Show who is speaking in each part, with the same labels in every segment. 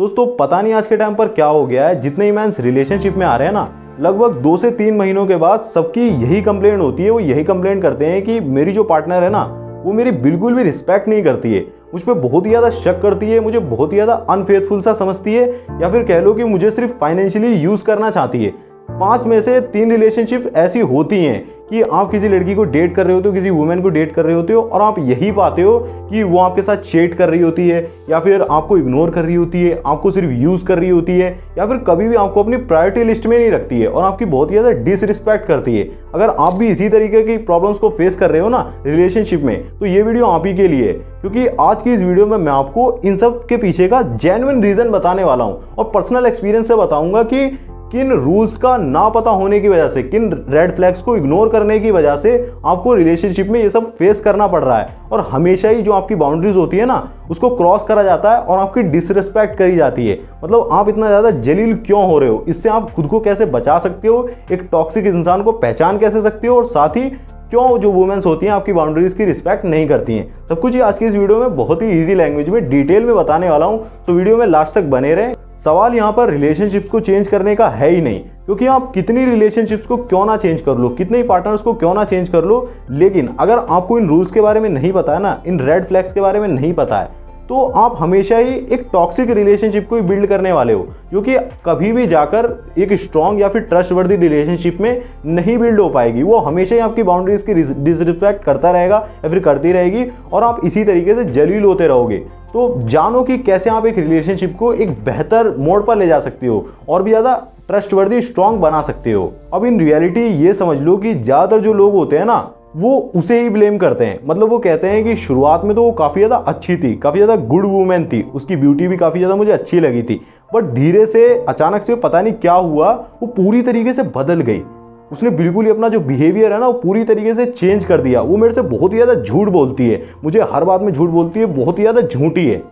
Speaker 1: दोस्तों पता नहीं आज के टाइम पर क्या हो गया है, जितने ही मैंस रिलेशनशिप में आ रहे हैं ना, लगभग 2 से 3 महीनों के बाद सबकी यही कंप्लेंट होती है। वो यही कंप्लेंट करते हैं कि मेरी जो पार्टनर है ना, वो मेरी बिल्कुल भी रिस्पेक्ट नहीं करती है, मुझ पर बहुत ही ज़्यादा शक करती है, मुझे बहुत ही ज़्यादा अनफेथफुल सा समझती है, या फिर कह लो कि मुझे सिर्फ फाइनेंशियली यूज़ करना चाहती है। 5 में से 3 रिलेशनशिप ऐसी होती हैं कि आप किसी लड़की को डेट कर रहे होते हो, किसी वुमेन को डेट कर रहे होते हो, और आप यही पाते हो कि वो आपके साथ चेट कर रही होती है, या फिर आपको इग्नोर कर रही होती है, आपको सिर्फ यूज़ कर रही होती है, या फिर कभी भी आपको अपनी प्रायोरिटी लिस्ट में नहीं रखती है और आपकी बहुत ही ज़्यादा डिसरिस्पेक्ट करती है। अगर आप भी इसी तरीके की प्रॉब्लम्स को फेस कर रहे हो ना रिलेशनशिप में, तो ये वीडियो आप ही के लिए है, क्योंकि आज की इस वीडियो में मैं आपको इन सब के पीछे का जेन्युइन रीज़न बताने वाला हूँ और पर्सनल एक्सपीरियंस से बताऊंगा कि किन रूल्स का ना पता होने की वजह से, किन रेड फ्लैग्स को इग्नोर करने की वजह से आपको रिलेशनशिप में ये सब फेस करना पड़ रहा है, और हमेशा ही जो आपकी बाउंड्रीज होती है ना, उसको क्रॉस करा जाता है और आपकी डिसरिस्पेक्ट करी जाती है। मतलब आप इतना ज़्यादा जलील क्यों हो रहे हो, इससे आप खुद को कैसे बचा सकते हो, एक टॉक्सिक इंसान को पहचान कैसे सकते हो, और साथ ही क्यों जो वुमेन्स होती हैं आपकी बाउंड्रीज की रिस्पेक्ट नहीं करती हैं, सब कुछ ही आज की इस वीडियो में बहुत ही इजी लैंग्वेज में डिटेल में बताने वाला हूं। तो वीडियो में लास्ट तक बने रहें। सवाल यहाँ पर रिलेशनशिप्स को चेंज करने का है ही नहीं, क्योंकि आप कितनी रिलेशनशिप्स को क्यों ना चेंज कर लो, कितने पार्टनर्स को क्यों ना चेंज कर लो, लेकिन अगर आपको इन रूल्स के बारे में नहीं पता है ना, इन रेड फ्लैग्स के बारे में नहीं पता है, तो आप हमेशा ही एक टॉक्सिक रिलेशनशिप को ही बिल्ड करने वाले हो, जो कि कभी भी जाकर एक स्ट्रॉन्ग या फिर ट्रस्टवर्दी रिलेशनशिप में नहीं बिल्ड हो पाएगी। वो हमेशा ही आपकी बाउंड्रीज की डिसरिस्पेक्ट करता रहेगा या फिर करती रहेगी, और आप इसी तरीके से जलील होते रहोगे। तो जानो कि कैसे आप एक रिलेशनशिप को एक बेहतर मोड पर ले जा सकते हो और भी ज़्यादा ट्रस्टवर्दी स्ट्रॉन्ग बना सकते हो। अब इन रियलिटी ये समझ लो कि ज़्यादातर जो लोग होते हैं ना, वो उसे ही ब्लेम करते हैं। मतलब वो कहते हैं कि शुरुआत में तो वो काफ़ी ज़्यादा अच्छी थी, काफ़ी ज़्यादा गुड वूमेन थी, उसकी ब्यूटी भी काफ़ी ज़्यादा मुझे अच्छी लगी थी, बट धीरे से अचानक से पता नहीं क्या हुआ, वो पूरी तरीके से बदल गई। उसने बिल्कुल ही अपना जो बिहेवियर है ना, वो पूरी तरीके से चेंज कर दिया। वो मेरे से बहुत ही ज़्यादा झूठ बोलती है, मुझे हर बात में झूठ बोलती है, बहुत ही ज़्यादा झूठी है।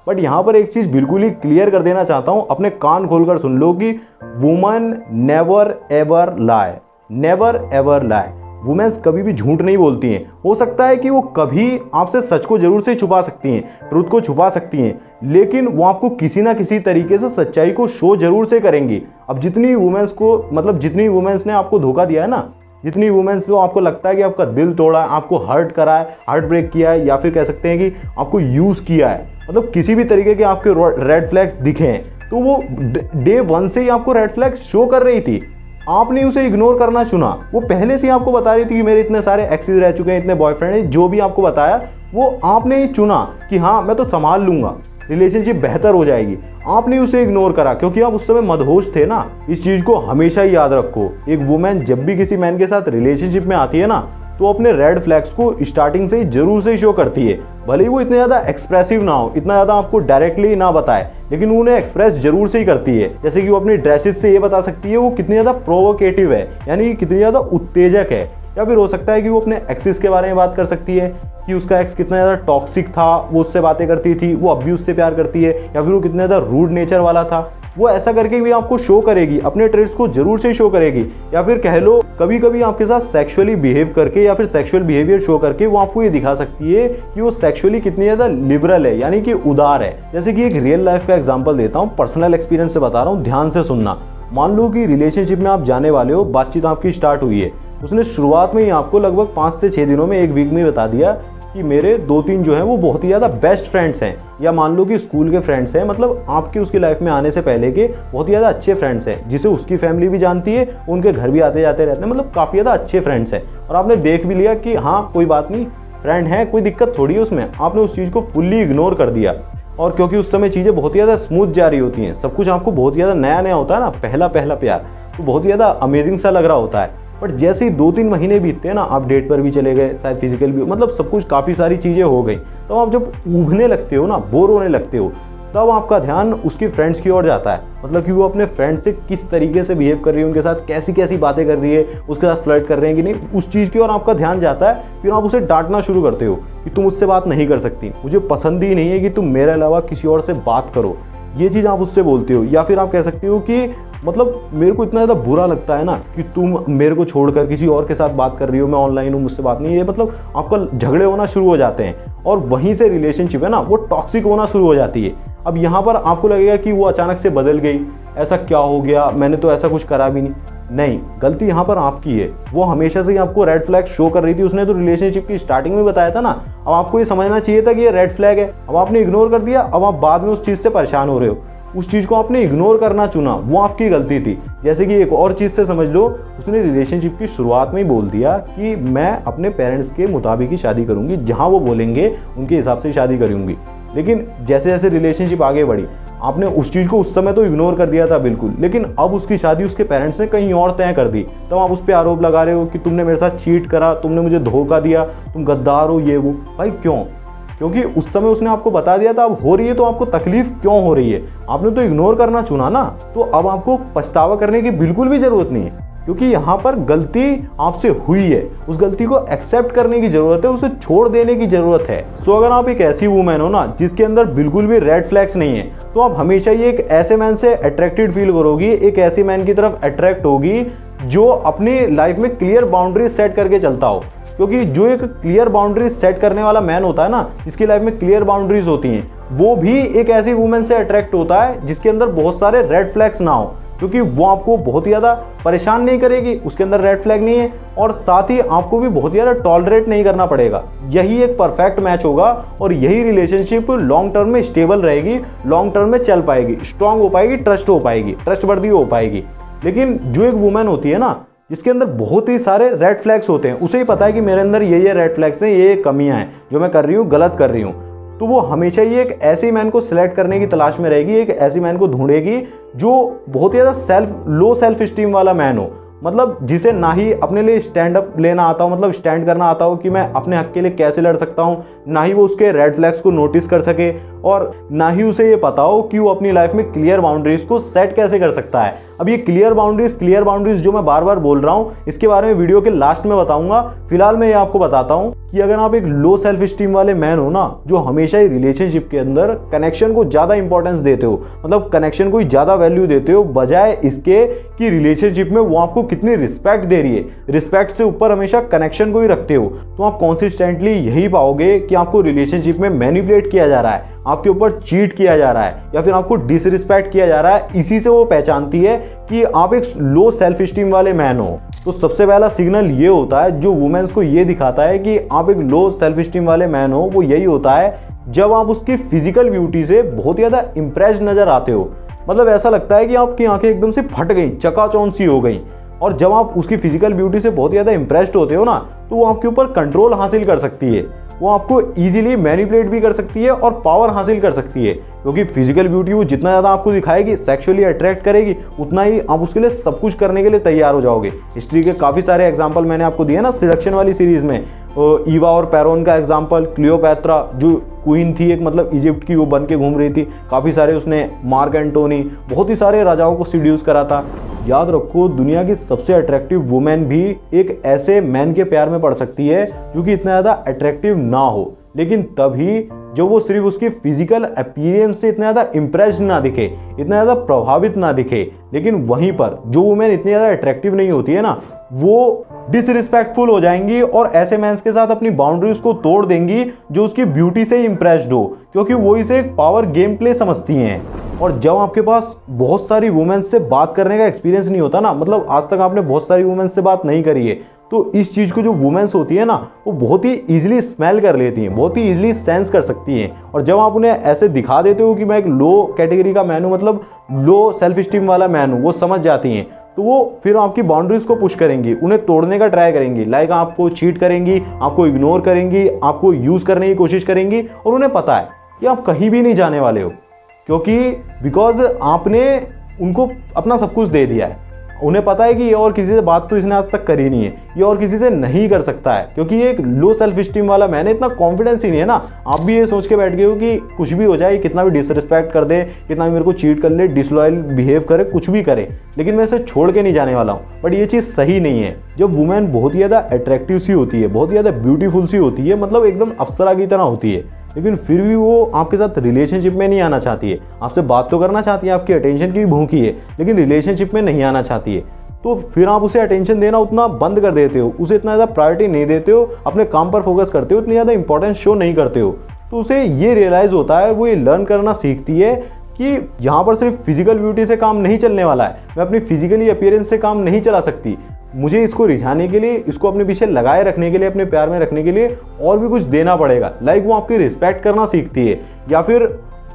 Speaker 1: बट यहाँ पर एक चीज़ बिल्कुल ही क्लियर कर देना चाहता हूँ, अपने कान खोलकर सुन लो कि वुमन नेवर एवर लाई, नेवर एवर लाई। वुमेन्स कभी भी झूठ नहीं बोलती हैं। हो सकता है कि वो कभी आपसे सच को जरूर से छुपा सकती हैं, ट्रुथ को छुपा सकती हैं, लेकिन वो आपको किसी ना किसी तरीके से सच्चाई को शो जरूर से करेंगी। अब जितनी वुमेन्स को, मतलब जितनी वुमेन्स ने आपको धोखा दिया है ना, जितनी वुमेन्स को आपको लगता है कि आपका दिल तोड़ा है, आपको हर्ट करा है, हार्ट ब्रेक किया है, या फिर कह सकते हैं कि आपको यूज़ किया है, मतलब किसी भी तरीके के आपके रेड फ्लैग्स दिखे हैं, तो वो डे 1 से ही आपको रेड फ्लैग्स शो कर रही थी। आपने उसे इग्नोर करना चुना। वो पहले से ही आपको बता रही थी कि मेरे इतने सारे एक्सेस रह चुके हैं, इतने बॉयफ्रेंड हैं, जो भी आपको बताया वो आपने ही चुना कि हाँ मैं तो संभाल लूंगा, रिलेशनशिप बेहतर हो जाएगी। आपने उसे इग्नोर करा क्योंकि आप उस समय मदहोश थे ना। इस चीज़ को हमेशा ही याद रखो, एक वुमेन जब भी किसी मैन के साथ रिलेशनशिप में आती है ना, तो अपने रेड फ्लैग्स को स्टार्टिंग से ही जरूर से शो करती है। भले ही वो इतने ज़्यादा एक्सप्रेसिव ना हो, इतना ज़्यादा आपको डायरेक्टली ना बताए, लेकिन उन्हें एक्सप्रेस जरूर से ही करती है। जैसे कि वो अपनी ड्रेसेस से ये बता सकती है वो कितनी ज़्यादा प्रोवोकेटिव है, यानी कितनी ज़्यादा उत्तेजक है। या फिर हो सकता है कि वो अपने एक्सिस के बारे में बात कर सकती है कि उसका एक्स कितना ज़्यादा टॉक्सिक था, वो उससे बातें करती थी, वो अभी उससे प्यार करती है, या फिर वो कितना ज़्यादा रूड नेचर वाला था। वो ऐसा करके भी आपको शो करेगी, अपने ट्रेड्स को जरूर से शो करेगी। या फिर कह लो कभी कभी आपके साथ सेक्सुअली बिहेव करके या फिर सेक्सुअल बिहेवियर शो करके वो आपको ये दिखा सकती है कि वो सेक्सुअली कितनी ज़्यादा लिबरल है, यानी कि उदार है। जैसे कि एक रियल लाइफ का एग्जांपल देता हूँ, पर्सनल एक्सपीरियंस से बता रहा हूँ, ध्यान से सुनना। मान लो कि रिलेशनशिप में आप जाने वाले हो, बातचीत आपकी स्टार्ट हुई है, उसने शुरुआत में ही आपको लगभग 5 से 6 दिनों में, 1 वीक में बता दिया कि मेरे 2-3 जो हैं वो बहुत ही ज़्यादा बेस्ट फ्रेंड्स हैं, या मान लो कि स्कूल के फ्रेंड्स हैं, मतलब आपकी उसकी लाइफ में आने से पहले के बहुत ही ज़्यादा अच्छे फ्रेंड्स हैं, जिसे उसकी फैमिली भी जानती है, उनके घर भी आते जाते रहते हैं, मतलब काफ़ी ज़्यादा अच्छे फ्रेंड्स हैं। और आपने देख भी लिया कि हाँ कोई बात नहीं, फ्रेंड है, कोई दिक्कत थोड़ी है उसमें। आपने उस चीज़ को फुल्ली इग्नोर कर दिया, और क्योंकि उस समय चीज़ें बहुत ही ज़्यादा स्मूथ जा रही होती हैं, सब कुछ आपको बहुत ही ज़्यादा नया नया होता है ना, पहला पहला प्यार, तो बहुत ही ज़्यादा अमेजिंग सा लग रहा होता है। बट जैसे ही 2-3 महीने बीतते हैं ना, आप डेट पर भी चले गए, शायद फिजिकल भी, मतलब सब कुछ काफ़ी सारी चीज़ें हो गई, तो आप जब उभने लगते हो ना, बोर होने लगते हो, तब आपका ध्यान उसकी फ्रेंड्स की ओर जाता है। मतलब कि वो अपने फ्रेंड से किस तरीके से बिहेव कर रही है, उनके साथ कैसी कैसी बातें कर रही है, उसके साथ फ्लर्ट कर रहे हैं कि नहीं, उस चीज़ की ओर आपका ध्यान जाता है। फिर आप उसे डांटना शुरू करते हो कि तुम उससे बात नहीं कर सकती, मुझे पसंद ही नहीं है कि तुम मेरे अलावा किसी और से बात करो, ये चीज़ आप उससे बोलते हो। या फिर आप कह सकते हो कि मतलब मेरे को इतना ज़्यादा बुरा लगता है ना कि तुम मेरे को छोड़कर किसी और के साथ बात कर रही हो, मैं ऑनलाइन हूँ, मुझसे बात नहीं है, मतलब आपका झगड़े होना शुरू हो जाते हैं, और वहीं से रिलेशनशिप है ना वो टॉक्सिक होना शुरू हो जाती है। अब यहाँ पर आपको लगेगा कि वो अचानक से बदल गई, ऐसा क्या हो गया, मैंने तो ऐसा कुछ करा भी नहीं, गलती यहाँ पर आपकी है। वो हमेशा से ही आपको रेड फ्लैग शो कर रही थी, उसने तो रिलेशनशिप की स्टार्टिंग में बताया था ना। अब आपको ये समझना चाहिए था कि ये रेड फ्लैग है, अब आपने इग्नोर कर दिया, अब आप बाद में उस चीज़ से परेशान हो रहे हो। उस चीज़ को आपने इग्नोर करना चुना, वो आपकी गलती थी। जैसे कि एक और चीज़ से समझ लो, उसने रिलेशनशिप की शुरुआत में ही बोल दिया कि मैं अपने पेरेंट्स के मुताबिक ही शादी करूंगी, जहां वो बोलेंगे उनके हिसाब से शादी करूंगी। लेकिन जैसे जैसे रिलेशनशिप आगे बढ़ी, आपने उस चीज़ को उस समय तो इग्नोर कर दिया था बिल्कुल, लेकिन अब उसकी शादी उसके पेरेंट्स ने कहीं और तय कर दी। तब आप उस पर आरोप लगा रहे हो कि तुमने मेरे साथ चीट करा, तुमने मुझे धोखा दिया, तुम गद्दार हो, ये वो। भाई क्यों? क्योंकि उस समय उसने आपको बता दिया था। अब हो रही है तो आपको तकलीफ क्यों हो रही है? आपने तो इग्नोर करना चुना ना। तो अब आपको पछतावा करने की बिल्कुल भी जरूरत नहीं है, क्योंकि यहाँ पर गलती आपसे हुई है। उस गलती को एक्सेप्ट करने की जरूरत है, उसे छोड़ देने की जरूरत है। सो अगर आप एक ऐसी वूमेन हो ना जिसके अंदर बिल्कुल भी रेड फ्लैग्स नहीं है, तो आप हमेशा ही एक ऐसे मैन से अट्रैक्टेड फील करोगी, एक ऐसे मैन की तरफ अट्रैक्ट होगी जो अपनी लाइफ में क्लियर बाउंड्री सेट करके चलता हो। क्योंकि जो एक क्लियर बाउंड्रीज सेट करने वाला मैन होता है ना, जिसकी लाइफ में क्लियर बाउंड्रीज होती हैं, वो भी एक ऐसी वुमेन से अट्रैक्ट होता है जिसके अंदर बहुत सारे रेड फ्लैग्स ना हो। क्योंकि वो आपको बहुत ही ज़्यादा परेशान नहीं करेगी, उसके अंदर रेड फ्लैग नहीं है, और साथ ही आपको भी बहुत ही ज़्यादा टॉलरेट नहीं करना पड़ेगा। यही एक परफेक्ट मैच होगा और यही रिलेशनशिप लॉन्ग टर्म में स्टेबल रहेगी, लॉन्ग टर्म में चल पाएगी, स्ट्रांग हो पाएगी, ट्रस्ट हो पाएगी, ट्रस्टवर्दी हो पाएगी। लेकिन जो एक वुमेन होती है ना जिसके अंदर बहुत ही सारे रेड फ्लैग्स होते हैं, उसे ही पता है कि मेरे अंदर ये रेड फ्लैग्स हैं, ये कमियां हैं, जो मैं कर रही हूँ गलत कर रही हूँ, तो वो हमेशा ही एक ऐसी मैन को सिलेक्ट करने की तलाश में रहेगी, एक ऐसी मैन को ढूंढेगी जो बहुत ही ज़्यादा लो सेल्फ स्टीम वाला मैन हो। मतलब जिसे ना ही अपने लिए स्टैंड अप लेना आता हो, मतलब स्टैंड करना आता हो कि मैं अपने हक के लिए कैसे लड़ सकता हूँ, ना ही वो उसके रेड फ्लैग्स को नोटिस कर सके, और ना ही उसे ये पता हो कि वो अपनी लाइफ में क्लियर बाउंड्रीज को सेट कैसे कर सकता है। अब ये क्लियर बाउंड्रीज जो मैं बार बार बोल रहा हूँ, इसके बारे में वीडियो के लास्ट में बताऊंगा। फिलहाल मैं ये आपको बताता हूँ कि अगर आप एक लो सेल्फ स्टीम वाले मैन हो ना, जो हमेशा ही रिलेशनशिप के अंदर कनेक्शन को ज़्यादा इंपॉर्टेंस देते हो, मतलब कनेक्शन को ज़्यादा वैल्यू देते हो, बजाय इसके कि रिलेशनशिप में वो आपको कितनी रिस्पेक्ट दे रही है, रिस्पेक्ट से ऊपर हमेशा कनेक्शन को ही रखते हो, तो आप कॉन्सिस्टेंटली यही पाओगे कि आपको रिलेशनशिप में मैनिपुलेट किया जा रहा है, आपके ऊपर चीट किया जा रहा है, या फिर आपको डिसरिस्पेक्ट किया जा रहा है। इसी से वो पहचानती है कि आप एक लो सेल्फ स्टीम वाले मैन हो। तो सबसे पहला सिग्नल ये होता है जो वुमेन्स को ये दिखाता है कि आप एक लो सेल्फ स्टीम वाले मैन हो, वो यही होता है जब आप उसकी फिजिकल ब्यूटी से बहुत ज़्यादा इंप्रेस्ड नजर आते हो। मतलब ऐसा लगता है कि आपकी आंखें एकदम से फट गई, चकाचौंध सी हो गई। और जब आप उसकी फिजिकल ब्यूटी से बहुत ज़्यादा इंप्रेस्ड होते हो ना, तो वो आपके ऊपर कंट्रोल हासिल कर सकती है, वो आपको इजीली मैनिपुलेट भी कर सकती है और पावर हासिल कर सकती है। क्योंकि फिजिकल ब्यूटी वो जितना ज़्यादा आपको दिखाएगी, सेक्सुअली अट्रैक्ट करेगी, उतना ही आप उसके लिए सब कुछ करने के लिए तैयार हो जाओगे। हिस्ट्री के काफ़ी सारे एग्जाम्पल मैंने आपको दिए ना सीडक्शन वाली सीरीज़ में। ईवा और पैरोन का एग्जाम्पल, क्लियोपैत्रा जो क्वीन थी एक, मतलब इजिप्ट की, वो बन के घूम रही थी, काफ़ी सारे उसने, मार्क एंटोनी, बहुत ही सारे राजाओं को सीड्यूस करा था। याद रखो, दुनिया की सबसे अट्रैक्टिव वुमेन भी एक ऐसे मैन के प्यार में पड़ सकती है जो कि इतना ज़्यादा अट्रैक्टिव ना हो, लेकिन तभी जब वो सिर्फ उसकी फिजिकल अपीयरेंस से इतना ज़्यादा इंप्रेस्ड ना दिखे, इतना ज़्यादा प्रभावित ना दिखे। लेकिन वहीं पर जो वुमेन इतनी ज़्यादा अट्रैक्टिव नहीं होती है ना, वो डिसरिस्पेक्टफुल हो जाएंगी और ऐसे मैंस के साथ अपनी बाउंड्रीज को तोड़ देंगी जो उसकी ब्यूटी से ही इंप्रेस्ड हो, क्योंकि वो इसे एक पावर गेम प्ले समझती हैं। और जब आपके पास बहुत सारी वुमेन्स से बात करने का एक्सपीरियंस नहीं होता ना, मतलब आज तक आपने बहुत सारी वुमेन्स से बात नहीं करी है, तो इस चीज़ को जो वुमेन्स होती है ना, वो बहुत ही ईजिली स्मेल कर लेती हैं, बहुत ही ईजिली सेंस कर सकती हैं। और जब आप उन्हें ऐसे दिखा देते हो कि मैं एक लो कैटेगरी का मैन हूँ, मतलब लो सेल्फ स्टीम वाला मैन हूँ, वो समझ जाती हैं, तो वो फिर आपकी बाउंड्रीज को पुश करेंगी, उन्हें तोड़ने का ट्राई करेंगी, लाइक आपको चीट करेंगी, आपको इग्नोर करेंगी, आपको यूज़ करने की कोशिश करेंगी। और उन्हें पता है कि आप कहीं भी नहीं जाने वाले हो, क्योंकि बिकॉज आपने उनको अपना सब कुछ दे दिया है। उन्हें पता है कि ये और किसी से बात तो इसने आज तक करी नहीं है, ये और किसी से नहीं कर सकता है, क्योंकि ये एक लो सेल्फ स्टीम वाला मैन है, इतना कॉन्फिडेंस ही नहीं है ना। आप भी ये सोच के बैठ गए हो कि कुछ भी हो जाए, कितना भी डिसरिस्पेक्ट कर दे, कितना भी मेरे को चीट कर ले, डिसलॉयल बिहेव करे, कुछ भी करे, लेकिन मैं इसे छोड़ के नहीं जाने वाला हूँ। बट ये चीज़ सही नहीं है। जब वुमेन बहुत ही ज़्यादा अट्रैक्टिव सी होती है, बहुत ही ज़्यादा ब्यूटीफुल सी होती है, मतलब एकदम अप्सरा की तरह होती है, लेकिन फिर भी वो आपके साथ रिलेशनशिप में नहीं आना चाहती है, आपसे बात तो करना चाहती है, आपकी अटेंशन की भी भूखी है, लेकिन रिलेशनशिप में नहीं आना चाहती है, तो फिर आप उसे अटेंशन देना उतना बंद कर देते हो, उसे इतना ज़्यादा प्रायोरिटी नहीं देते हो, अपने काम पर फोकस करते हो, इतनी ज़्यादा इंपॉर्टेंस शो नहीं करते हो। तो उसे ये रियलाइज़ होता है, वो ये लर्न करना सीखती है कि यहाँ पर सिर्फ फिजिकल ब्यूटी से काम नहीं चलने वाला है, मैं अपनी फिजिकली अपीयरेंस से काम नहीं चला सकती, मुझे इसको रिझाने के लिए, इसको अपने पीछे लगाए रखने के लिए, अपने प्यार में रखने के लिए और भी कुछ देना पड़ेगा। लाइक वो आपकी रिस्पेक्ट करना सीखती है, या फिर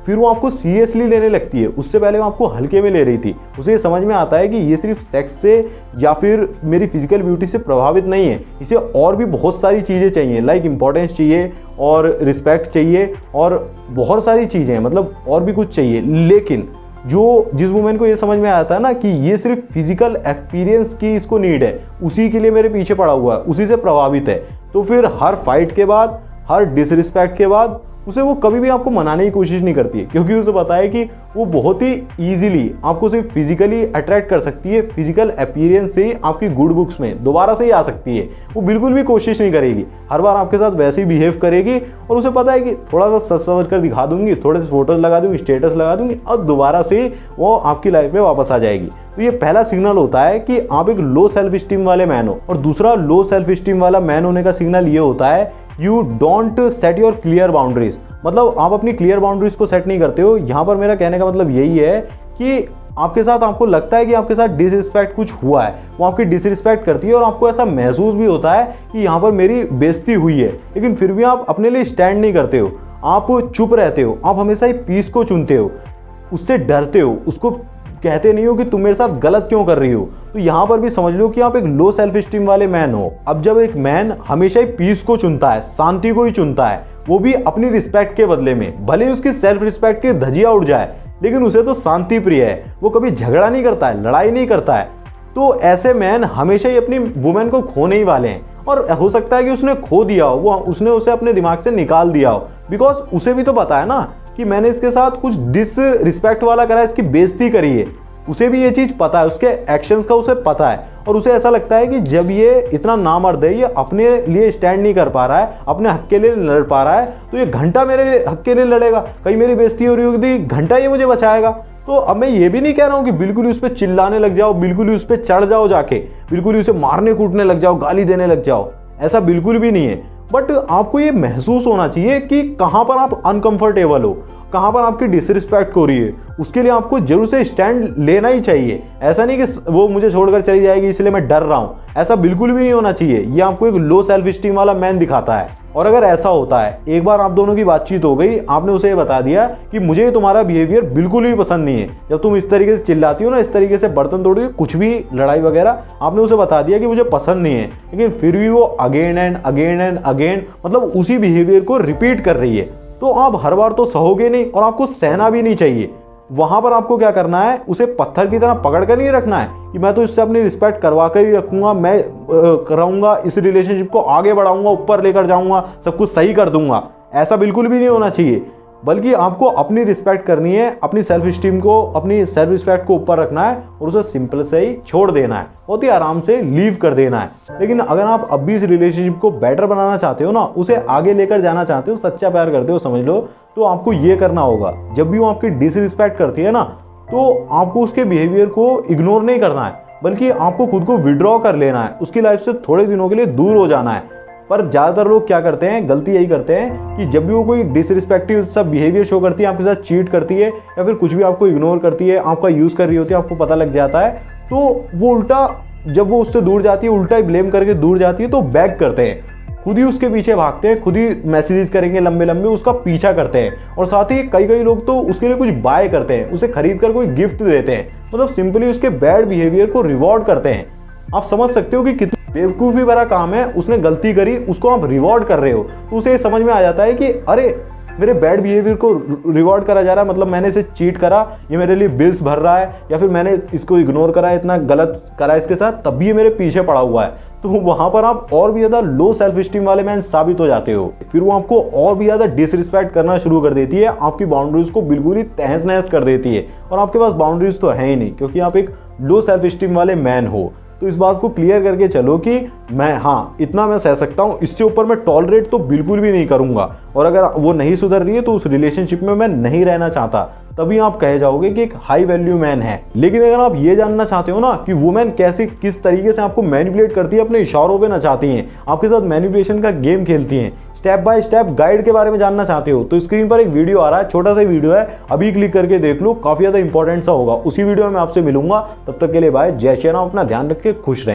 Speaker 1: वो आपको सीरियसली लेने लगती है। उससे पहले वो आपको हल्के में ले रही थी। उसे ये समझ में आता है कि ये सिर्फ सेक्स से या फिर मेरी फिजिकल ब्यूटी से प्रभावित नहीं है, इसे और भी बहुत सारी चीज़ें चाहिए, लाइक इंपॉर्टेंस चाहिए और रिस्पेक्ट चाहिए और बहुत सारी चीज़ें हैं, मतलब और भी कुछ चाहिए। लेकिन जिस वुमेन को ये समझ में आता है ना कि ये सिर्फ फिजिकल एक्सपीरियंस की इसको नीड है, उसी के लिए मेरे पीछे पड़ा हुआ है, उसी से प्रभावित है, तो फिर हर फाइट के बाद, हर डिसरिस्पेक्ट के बाद उसे वो कभी भी आपको मनाने की कोशिश नहीं करती है, क्योंकि उसे पता है कि वो बहुत ही ईजिली आपको सिर्फ फिजिकली अट्रैक्ट कर सकती है, फिजिकल अपीयरेंस से ही आपकी गुड बुक्स में दोबारा से ही आ सकती है। वो बिल्कुल भी कोशिश नहीं करेगी, हर बार आपके साथ वैसे ही बिहेव करेगी और उसे पता है कि थोड़ा सा सच समझ कर दिखा दूंगी, थोड़े से फोटोज लगा दूंगी, स्टेटस लगा दूंगी और दोबारा से वो आपकी लाइफ में वापस आ जाएगी। तो ये पहला सिग्नल होता है कि आप एक लो सेल्फ स्टीम वाले मैन हो। और दूसरा लो सेल्फ स्टीम वाला मैन होने का सिग्नल ये होता है, you don't set your clear boundaries, मतलब आप अपनी क्लियर बाउंड्रीज को सेट नहीं करते हो। यहाँ पर मेरा कहने का मतलब यही है कि आपके साथ, आपको लगता है कि आपके साथ डिसरिस्पेक्ट कुछ हुआ है, वो आपकी डिसरिस्पेक्ट करती है और आपको ऐसा महसूस भी होता है कि यहाँ पर मेरी बेइज्जती हुई है, लेकिन फिर भी आप अपने लिए स्टैंड नहीं करते हो, आप चुप रहते हो, आप हमेशा ही पीस को चुनते हो, उससे डरते हो, उसको कहते नहीं हो कि तुम मेरे साथ गलत क्यों कर रही हो। तो यहाँ पर भी समझ लो कि आप एक लो सेल्फ स्टीम वाले मैन हो। अब जब एक मैन हमेशा ही पीस को चुनता है, शांति को ही चुनता है, वो भी अपनी रिस्पेक्ट के बदले में, भले ही उसकी सेल्फ रिस्पेक्ट की धज्जियां उड़ जाए, लेकिन उसे तो शांति प्रिय है, वो कभी झगड़ा नहीं करता है, लड़ाई नहीं करता है। तो ऐसे मैन हमेशा ही अपनी वुमेन को खोने ही वाले हैं, और हो सकता है कि उसने खो दिया हो, वो उसने उसे अपने दिमाग से निकाल दिया हो, बिकॉज उसे भी तो पता है ना कि मैंने इसके साथ कुछ डिसरिस्पेक्ट वाला करा, इसकी बेइज्जती करी है। उसे भी ये चीज़ पता है, उसके एक्शंस का उसे पता है, और उसे ऐसा लगता है कि जब ये इतना नामर्द है, ये अपने लिए स्टैंड नहीं कर पा रहा है, अपने हक के लिए लड़ पा रहा है, तो ये घंटा मेरे हक के लिए लड़ेगा, कहीं मेरी बेइज्जती हो रही होगी, घंटा ये मुझे बचाएगा। तो अब मैं ये भी नहीं कह रहा हूँ कि बिल्कुल ही उस पर चिल्लाने लग जाओ, बिल्कुल ही उस पर चढ़ जाओ, जाके बिल्कुल ही उसे मारने कूटने लग जाओ, गाली देने लग जाओ, ऐसा बिल्कुल भी नहीं है। बट आपको ये महसूस होना चाहिए कि कहाँ पर आप अनकंफर्टेबल हो, कहाँ पर आपकी डिसरिस्पेक्ट हो रही है, उसके लिए आपको जरूर से स्टैंड लेना ही चाहिए। ऐसा नहीं कि वो मुझे छोड़कर चली जाएगी इसलिए मैं डर रहा हूँ, ऐसा बिल्कुल भी नहीं होना चाहिए। ये आपको एक लो सेल्फ स्टीम वाला मैन दिखाता है। और अगर ऐसा होता है, एक बार आप दोनों की बातचीत हो गई, आपने उसे ये बता दिया कि मुझे तुम्हारा बिहेवियर बिल्कुल भी पसंद नहीं है, जब तुम इस तरीके से चिल्लाती हो ना, इस तरीके से बर्तन तोड़ती हो, कुछ भी लड़ाई वगैरह, आपने उसे बता दिया कि मुझे पसंद नहीं है, लेकिन फिर भी वो again and again and again मतलब उसी बिहेवियर को रिपीट कर रही है, तो आप हर बार तो सहोगे नहीं और आपको सहना भी नहीं चाहिए। वहां पर आपको क्या करना है, उसे पत्थर की तरह पकड़ कर नहीं रखना है कि मैं तो इससे अपनी रिस्पेक्ट करवा कर ही रखूंगा, मैं कराऊंगा, इस रिलेशनशिप को आगे बढ़ाऊंगा, ऊपर लेकर जाऊंगा, सब कुछ सही कर दूंगा। ऐसा बिल्कुल भी नहीं होना चाहिए, बल्कि आपको अपनी रिस्पेक्ट करनी है, अपनी सेल्फ स्टीम को, अपनी सेल्फ रिस्पेक्ट को ऊपर रखना है और उसे सिंपल से ही छोड़ देना है, बहुत ही आराम से लीव कर देना है। लेकिन अगर आप अब भी इस रिलेशनशिप को बेटर बनाना चाहते हो ना, उसे आगे लेकर जाना चाहते हो, सच्चा प्यार करते हो समझ लो, तो आपको ये करना होगा, जब भी वो आपकी डिसरिस्पेक्ट करती है ना, तो आपको उसके बिहेवियर को इग्नोर नहीं करना है, बल्कि आपको खुद को विड्रॉ कर लेना है, उसकी लाइफ से थोड़े दिनों के लिए दूर हो जाना है। पर ज़्यादातर लोग क्या करते हैं, गलती यही करते हैं कि जब भी वो कोई डिसरिस्पेक्टिव सब बिहेवियर शो करती है, आपके साथ चीट करती है या फिर कुछ भी आपको इग्नोर करती है, आपका यूज़ कर रही होती है, आपको पता लग जाता है, तो वो उल्टा, जब वो उससे दूर जाती है, उल्टा ही ब्लेम करके दूर जाती है, तो बैक करते हैं, खुद ही उसके पीछे भागते हैं, खुद ही मैसेजेस करेंगे लंबे लंबे, उसका पीछा करते हैं, और साथ ही कई लोग तो उसके लिए कुछ बाय करते हैं, उसे खरीद कर कोई गिफ्ट देते हैं, मतलब सिंपली उसके बैड बिहेवियर को रिवॉर्ड करते हैं। आप समझ सकते हो कि कितना बेवकूफ़ी भरा काम है, उसने गलती करी, उसको आप रिवॉर्ड कर रहे हो, तो उसे समझ में आ जाता है कि अरे मेरे बैड बिहेवियर को रिवॉर्ड करा जा रहा है, मतलब मैंने इसे चीट करा, ये मेरे लिए बिल्स भर रहा है, या फिर मैंने इसको इग्नोर करा, इतना गलत करा इसके साथ, तब भी ये मेरे पीछे पड़ा हुआ है। तो वहां पर आप और भी ज़्यादा लो सेल्फ स्टीम वाले मैन साबित हो जाते हो। फिर वो आपको और भी ज़्यादा डिसरिस्पेक्ट करना शुरू कर देती है, आपकी बाउंड्रीज को बिल्कुल ही तहस नहस कर देती है, और आपके पास बाउंड्रीज तो है ही नहीं, क्योंकि आप एक लो सेल्फ स्टीम वाले मैन हो। तो इस बात को क्लियर करके चलो कि मैं, हाँ इतना मैं सह सकता हूँ, इससे ऊपर मैं टॉलरेट तो बिल्कुल भी नहीं करूँगा, और अगर वो नहीं सुधर रही है तो उस रिलेशनशिप में मैं नहीं रहना चाहता, तभी आप कहे जाओगे कि एक हाई वैल्यू मैन है। लेकिन अगर आप ये जानना चाहते हो ना कि वुमेन कैसे, किस तरीके से आपको मैनिपुलेट करती है, अपने इशारों पे नचाती हैं, आपके साथ मैनिपुलेशन का गेम खेलती हैं, स्टेप बाय स्टेप गाइड के बारे में जानना चाहते हो तो स्क्रीन पर एक वीडियो आ रहा है, छोटा सा वीडियो है, अभी क्लिक करके देख लो, काफी ज्यादा इंपॉर्टेंट सा होगा। उसी वीडियो में आपसे मिलूंगा, तब तक के लिए बाय, जय श्री राम, अपना ध्यान रख के खुश रहें।